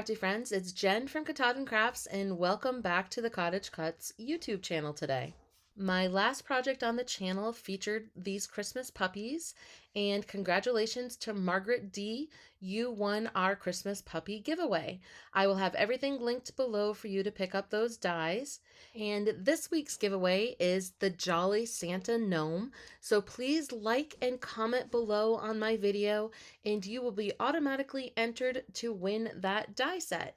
Krafty Friends, it's Jen from Katahdin Krafts, and welcome back to the CottageCutz YouTube channel today. My last project on the channel featured these Christmas puppies, and congratulations to Margaret D. You won our Christmas puppy giveaway. I will have everything linked below for you to pick up those dies. And this week's giveaway is the Jolly Santa Gnome. So please like and comment below on my video, and you will be automatically entered to win that die set.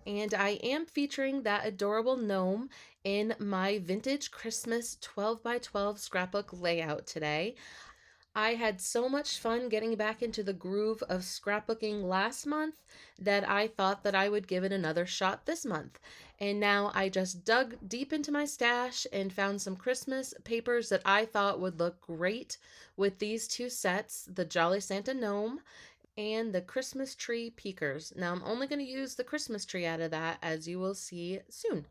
And I am featuring that adorable gnome in my vintage Christmas 12 by 12 scrapbook layout today. I had so much fun getting back into the groove of scrapbooking last month that I thought that I would give it another shot this month. And now I just dug deep into my stash and found some Christmas papers that I thought would look great with these two sets, the Jolly Santa Gnome and the Christmas tree peekers. Now I'm only going to use the Christmas tree out of that, as you will see soon.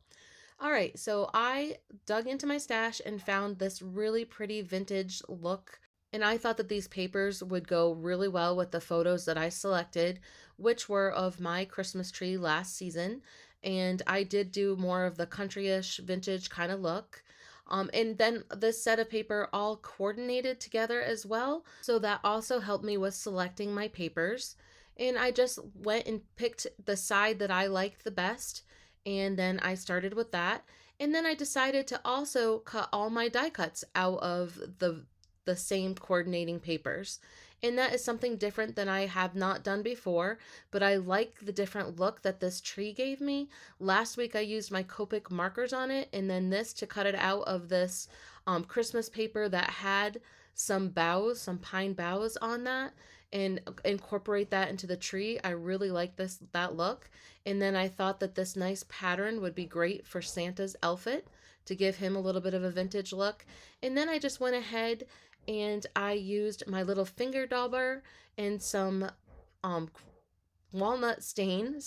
All right, so I dug into my stash and found this really pretty vintage look, and I thought that these papers would go really well with the photos that I selected, which were of my Christmas tree last season. And I did do more of the country-ish vintage kind of look. And then this set of paper all coordinated together as well. So that also helped me with selecting my papers. And I just went and picked the side that I liked the best. And then I started with that. And then I decided to also cut all my die cuts out of the same coordinating papers. And that is something different than I have not done before, but I like the different look that this tree gave me. Last week I used my Copic markers on it, and then this to cut it out of this Christmas paper that had some boughs, some pine boughs on that, and incorporate that into the tree. I really like that look. And then I thought that this nice pattern would be great for Santa's outfit to give him a little bit of a vintage look. And then I just went ahead and I used my little finger dauber and some walnut stain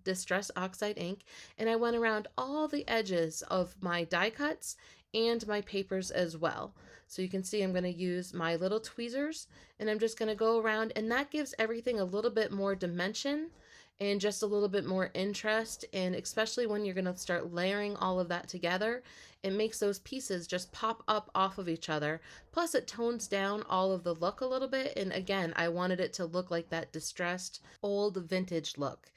Distress Oxide ink, and I went around all the edges of my die cuts and my papers as well. So you can see I'm going to use my little tweezers, and I'm just going to go around, and that gives everything a little bit more dimension and just a little bit more interest. And especially when you're going to start layering all of that together, it makes those pieces just pop up off of each other. Plus it tones down all of the look a little bit. And again, I wanted it to look like that distressed old vintage look.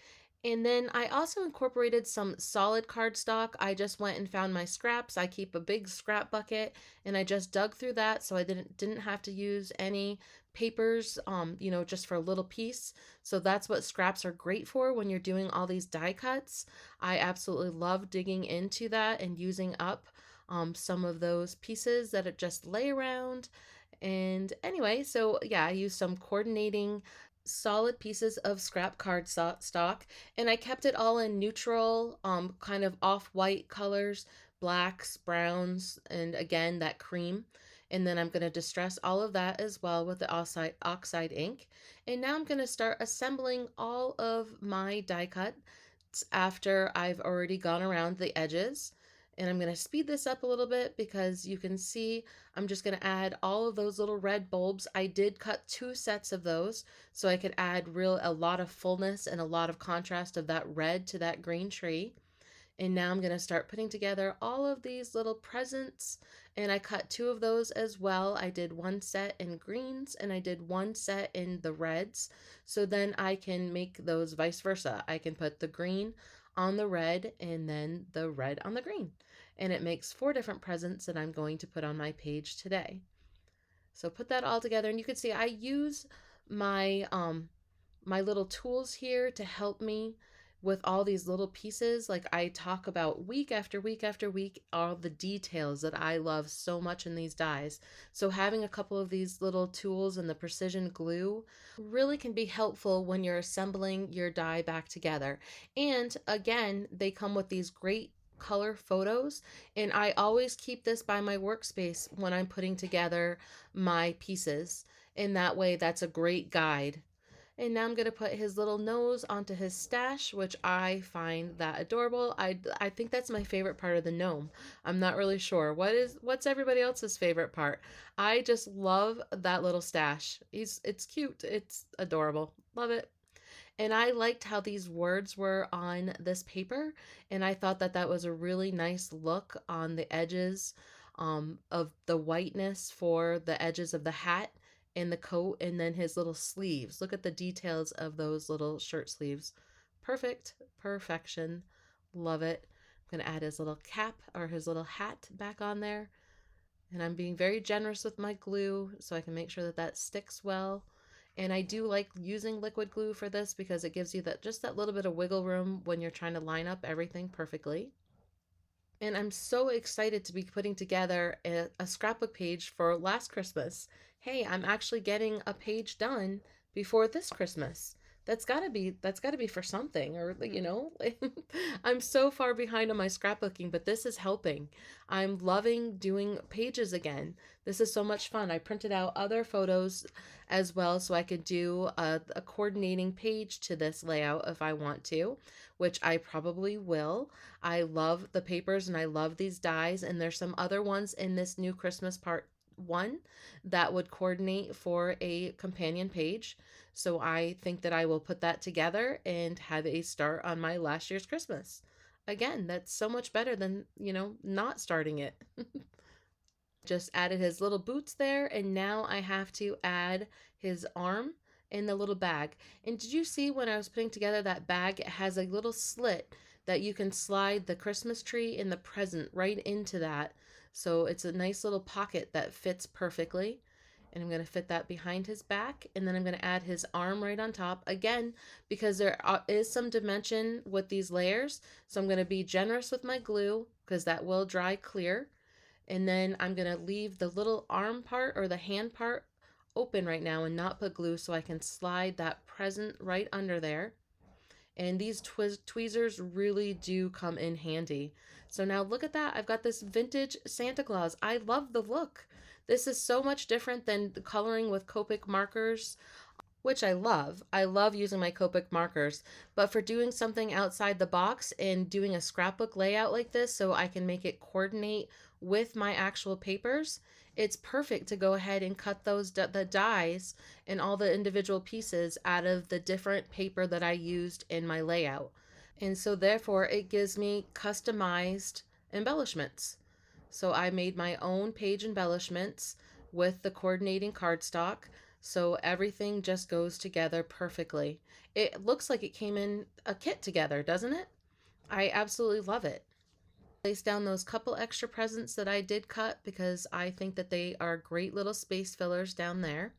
And then I also incorporated some solid cardstock. I just went and found my scraps. I keep a big scrap bucket, and I just dug through that, so I didn't have to use any papers, just for a little piece. So that's what scraps are great for when you're doing all these die cuts. I absolutely love digging into that and using up some of those pieces that it just lay around. And anyway, so yeah, I used some coordinating solid pieces of scrap card stock, and I kept it all in neutral, kind of off-white colors, blacks, browns, and again that cream. And then I'm going to distress all of that as well with the oxide ink. And now I'm going to start assembling all of my die cuts after I've already gone around the edges. And I'm going to speed this up a little bit because you can see I'm just going to add all of those little red bulbs. I did cut 2 sets of those so I could add a lot of fullness and a lot of contrast of that red to that green tree. And now I'm going to start putting together all of these little presents, and I cut 2 of those as well. I did 1 set in greens and I did 1 set in the reds, so then I can make those vice versa. I can put the green on the red and then the red on the green, and it makes 4 different presents that I'm going to put on my page today. So put that all together, and you can see I use my my little tools here to help me with all these little pieces. Like I talk about week after week after week, all the details that I love so much in these dies. So having a couple of these little tools and the precision glue really can be helpful when you're assembling your die back together. And again, they come with these great color photos, and I always keep this by my workspace when I'm putting together my pieces. In that way, that's a great guide. And now I'm going to put his little nose onto his stash, which I find that adorable. I think that's my favorite part of the gnome. I'm not really sure. What's everybody else's favorite part? I just love that little stash. It's cute. It's adorable. Love it. And I liked how these words were on this paper, and I thought that that was a really nice look on the edges of the whiteness for the edges of the hat and the coat, and then his little sleeves. Look at the details of those little shirt sleeves. Perfect. Perfection. Love it. I'm going to add his little cap or his little hat back on there. And I'm being very generous with my glue so I can make sure that that sticks well. And I do like using liquid glue for this because it gives you that just that little bit of wiggle room when you're trying to line up everything perfectly. And I'm so excited to be putting together a scrapbook page for last Christmas. Hey, I'm actually getting a page done before this Christmas. That's got to be for something, or I'm so far behind on my scrapbooking, but this is helping. I'm loving doing pages again. This is so much fun. I printed out other photos as well so I could do a coordinating page to this layout if I want to, which I probably will. I love the papers and I love these dies, and there's some other ones in this new Christmas part 1 that would coordinate for a companion page. So I think that I will put that together and have a start on my last year's Christmas. Again, that's so much better than, not starting it. Just added his little boots there, and now I have to add his arm in the little bag. And did you see when I was putting together that bag, it has a little slit that you can slide the Christmas tree and the present right into that. So it's a nice little pocket that fits perfectly. And I'm going to fit that behind his back, and then I'm going to add his arm right on top again because there is some dimension with these layers. So I'm going to be generous with my glue because that will dry clear. And then I'm going to leave the little arm part or the hand part open right now and not put glue so I can slide that present right under there. And these tweezers really do come in handy. So now look at that. I've got this vintage Santa Claus. I love the look. This is so much different than the coloring with Copic markers, which I love. I love using my Copic markers, but for doing something outside the box and doing a scrapbook layout like this so I can make it coordinate with my actual papers, it's perfect to go ahead and cut those the dies and all the individual pieces out of the different paper that I used in my layout. And so therefore it gives me customized embellishments. So I made my own page embellishments with the coordinating cardstock. So everything just goes together perfectly. It looks like it came in a kit together, doesn't it? I absolutely love it. Place down those couple extra presents that I did cut because I think that they are great little space fillers down there.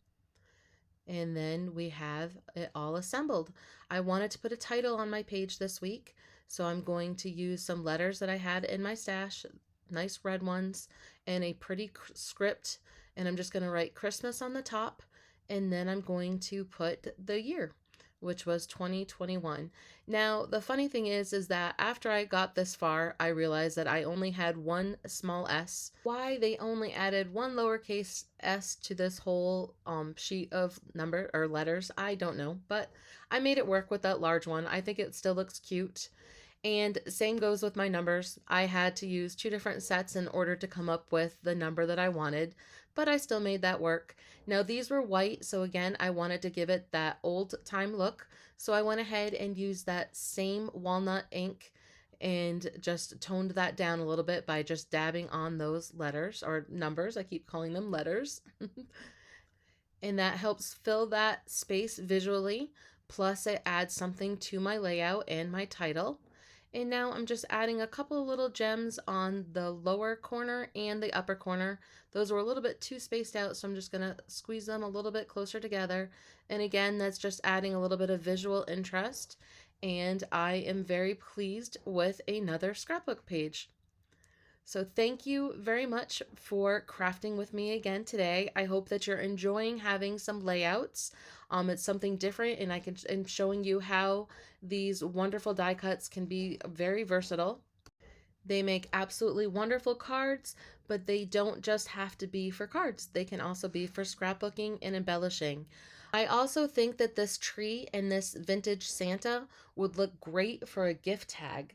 And then we have it all assembled. I wanted to put a title on my page this week, so I'm going to use some letters that I had in my stash, nice red ones, and a pretty script, and I'm just going to write Christmas on the top, and then I'm going to put the year, which was 2021. Now, the funny thing is that after I got this far, I realized that I only had one small s. Why they only added one lowercase s to this whole sheet of number or letters, I don't know, but I made it work with that large one. I think it still looks cute. And same goes with my numbers. I had to use 2 different sets in order to come up with the number that I wanted, but I still made that work. Now these were white, so again, I wanted to give it that old time look. So I went ahead and used that same walnut ink and just toned that down a little bit by just dabbing on those letters or numbers. I keep calling them letters. And that helps fill that space visually. Plus it adds something to my layout and my title. And now I'm just adding a couple of little gems on the lower corner and the upper corner. Those were a little bit too spaced out, so I'm just going to squeeze them a little bit closer together. And again, that's just adding a little bit of visual interest. And I am very pleased with another scrapbook page. So thank you very much for crafting with me again today. I hope that you're enjoying having some layouts. It's something different, and I'm showing you how these wonderful die cuts can be very versatile. They make absolutely wonderful cards, but they don't just have to be for cards. They can also be for scrapbooking and embellishing. I also think that this tree and this vintage Santa would look great for a gift tag.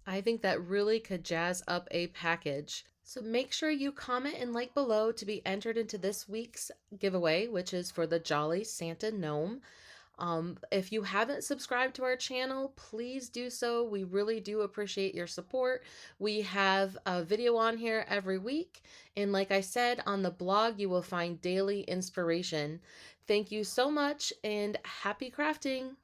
I think that really could jazz up a package. So make sure you comment and like below to be entered into this week's giveaway, which is for the Jolly Santa Gnome. If you haven't subscribed to our channel, please do so. We really do appreciate your support. We have a video on here every week. And like I said, on the blog, you will find daily inspiration. Thank you so much and happy crafting!